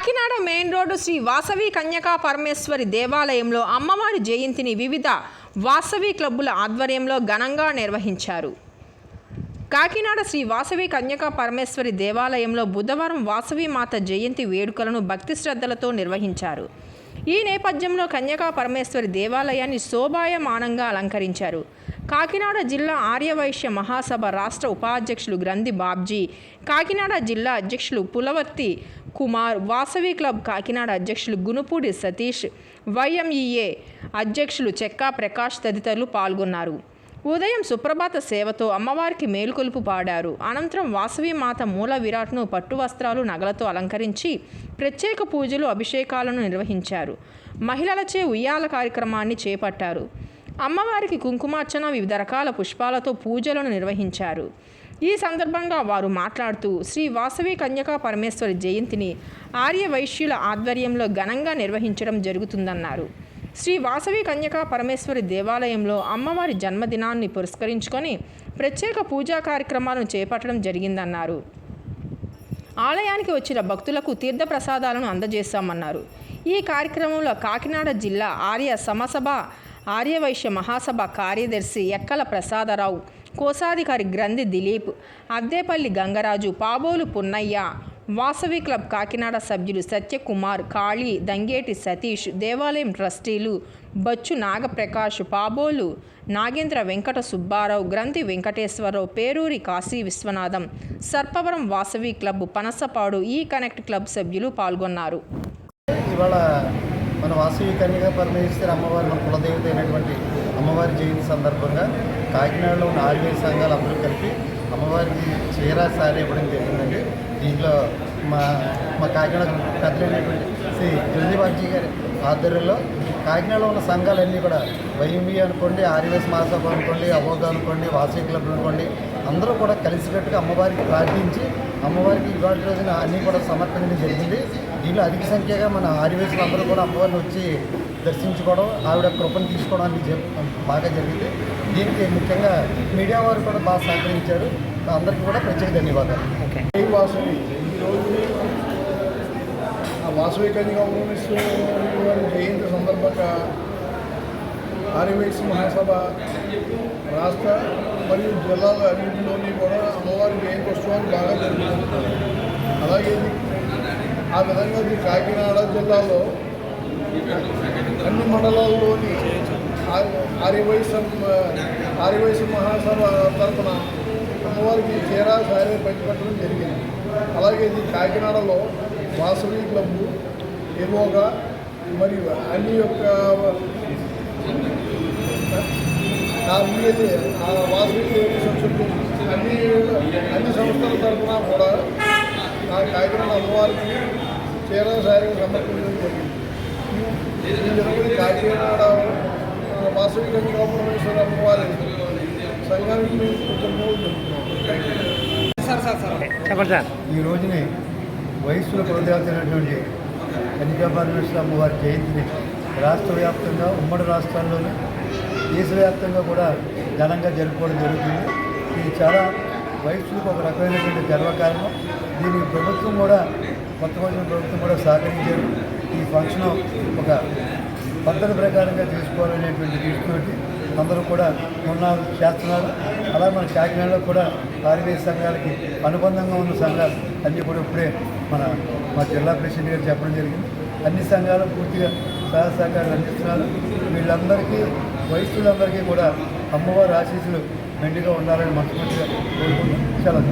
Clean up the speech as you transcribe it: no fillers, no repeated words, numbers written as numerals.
Kakinada main road Shri Vasavi Kanyaka Parameshwari దేవాలయంలో అమ్మవారి జయంతిని వివిధ వాసవి క్లబ్బుల ఆధ్వర్యంలో ఘనంగా నిర్వహించారు. కాకినాడ శ్రీ వాసవి కన్యకా పరమేశ్వరి దేవాలయంలో బుధవారం వాసవి మాత జయంతి వేడుకలను భక్తి శ్రద్ధలతో నిర్వహించారు. ఈ నేపథ్యంలో కన్యకా పరమేశ్వరి దేవాలయాన్ని శోభాయమానంగా అలంకరించారు. కాకినాడ జిల్లా ఆర్యవైశ్య మహాసభ రాష్ట్ర ఉపాధ్యక్షులు గ్రంథి బాబ్జీ, కాకినాడ జిల్లా అధ్యక్షులు పులవర్తి కుమార్, వాసవి క్లబ్ కాకినాడ అధ్యక్షులు గునుపూడి సతీష్, వైఎంఈఏ అధ్యక్షులు చెక్కా ప్రకాష్ తదితరులు పాల్గొన్నారు. ఉదయం సుప్రభాత సేవతో అమ్మవారికి మేలుకొలుపు పాడారు. అనంతరం వాసవి మాత మూల విరాట్ను పట్టు వస్త్రాలు, నగలతో అలంకరించి ప్రత్యేక పూజలు, అభిషేకాలను నిర్వహించారు. మహిళలచే ఉయ్యాల కార్యక్రమాన్ని చేపట్టారు. అమ్మవారికి కుంకుమార్చన, వివిధ రకాల పుష్పాలతో పూజలను నిర్వహించారు. ఈ సందర్భంగా వారు మాట్లాడుతూ శ్రీ వాసవి కన్యకా పరమేశ్వరి జయంతిని ఆర్య వైశ్యుల ఆధ్వర్యంలో ఘనంగా నిర్వహించడం జరుగుతుందన్నారు. శ్రీ వాసవి కన్యకా పరమేశ్వరి దేవాలయంలో అమ్మవారి జన్మదినాన్ని పురస్కరించుకొని ప్రత్యేక పూజా కార్యక్రమాలను చేపట్టడం జరిగిందన్నారు. ఆలయానికి వచ్చిన భక్తులకు తీర్థప్రసాదాలను అందజేశామన్నారు. ఈ కార్యక్రమంలో కాకినాడ జిల్లా ఆర్య సమసభ ఆర్యవైశ్య మహాసభ కార్యదర్శి ఎక్కల ప్రసాదరావు, కోశాధికారి గ్రంథి దిలీప్, అద్దేపల్లి గంగరాజు, పాబోలు పున్నయ్య, వాసవి క్లబ్ కాకినాడ సభ్యులు సత్యకుమార్, కాళీ, దంగేటి సతీష్, దేవాలయం ట్రస్టీలు బచ్చు నాగప్రకాష్, పాబోలు నాగేంద్ర వెంకట సుబ్బారావు, గ్రంథి వెంకటేశ్వరరావు, పేరూరి కాశీ విశ్వనాథం, సర్పవరం వాసవి క్లబ్, పనసపాడు ఈ కనెక్ట్ క్లబ్ సభ్యులు పాల్గొన్నారు. మన వాసవి కన్యకా పరమేశ్వరి అమ్మవారి మన కులదేవత అయినటువంటి అమ్మవారి జయంతి సందర్భంగా కాకినాడలో ఉన్న ఆర్వే సంఘాలు అందరూ కలిపి అమ్మవారికి చీర సారీ ఇవ్వడం జరిగిందండి. దీంట్లో మా కాకినాడ పెద్దలైనటువంటి శ్రీ జ్యోతిబాజీ గారి ఆధ్వర్యంలో కాకినాడలో ఉన్న సంఘాలన్నీ కూడా వైఎంబీ అనుకోండి, ఆర్యవేస్ మహాసభ అనుకోండి, అవోగా అనుకోండి, వాసవి క్లబ్ అనుకోండి, అందరూ కూడా కలిసికట్టుగా అమ్మవారికి ప్రార్థించి అమ్మవారికి ఇవాటి రోజున అన్నీ కూడా సమర్పించడం జరిగింది. దీనిలో అధిక సంఖ్యగా మన ఆర్యవేసులు అందరూ కూడా అమ్మవారిని వచ్చి దర్శించుకోవడం, ఆవిడ కృపను తీసుకోవడానికి బాగా జరిగింది. దీనికి ముఖ్యంగా మీడియా వారు కూడా బాగా సహకరించారు. అందరికీ కూడా ప్రత్యేక ధన్యవాదాలు. వాసవి ఈరోజు వాసవి కన్యకా పరమేశ్వరి జయంతి సందర్భంగా ఆర్యవైశ్య మహాసభ రాష్ట్ర మరియు జిల్లాల అన్నింటిలోని కూడా అమ్మవారి జయంతి ఉత్సవాలు బాగా జరుగుతుంది. అలాగే ఆ విధంగా ఈ కాకినాడ జిల్లాలో అన్ని మండలాల్లోని ఆర్యవైశ్య మహాసభ తరఫున అమ్మవారికి చీర సారీ పంచిపెట్టడం జరిగింది. అలాగే ఇది కాకినాడలో వాసవి క్లబ్బు, ఎమోగా మరియు అన్ని యొక్క వాసవి సంస్థలు అన్ని సంస్థల తరఫున కూడా కాకినాడ అమ్మవారికి చీర సారీ సమర్పించడం జరిగింది. ఈ విధంగా కాకినాడ వాసవి కన్యకా పరమేశ్వరి అమ్మవారి సంఘానికి ఈ రోజుని వయస్సుల కులదేవత అయినటువంటి కన్యకా పరమేశ్వరి అమ్మవారి జయంతిని రాష్ట్ర వ్యాప్తంగా, ఉమ్మడి రాష్ట్రాల్లోనూ దేశవ్యాప్తంగా కూడా ఘనంగా జరుపుకోవడం జరుగుతుంది. ఇది చాలా వయస్సులకు ఒక రకమైనటువంటి గర్వకారణం. దీనికి ప్రభుత్వం కూడా, కొత్త ప్రభుత్వం కూడా సహకరించారు. ఈ ఫంక్షన్ ఒక పద్ధతి ప్రకారంగా చేసుకోవాలనేటువంటి దృష్టితోటి అందరూ కూడా చేస్తున్నారు. అలా మన కాకినాడలో కూడా ఆర్యవేశ సంఘాలకి అనుబంధంగా ఉన్న సంఘాలు అన్నీ కూడా ఇప్పుడే మా జిల్లా ప్రెసిడెంట్ గారు చెప్పడం జరిగింది. అన్ని సంఘాలు పూర్తిగా సహకారాలు అందిస్తున్నారు. వీళ్ళందరికీ, వయస్సులందరికీ కూడా అమ్మవారి ఆశీస్సులు మెండుగా ఉండాలని మనస్ఫూర్తిగా కోరుకుంటూ సెలవు.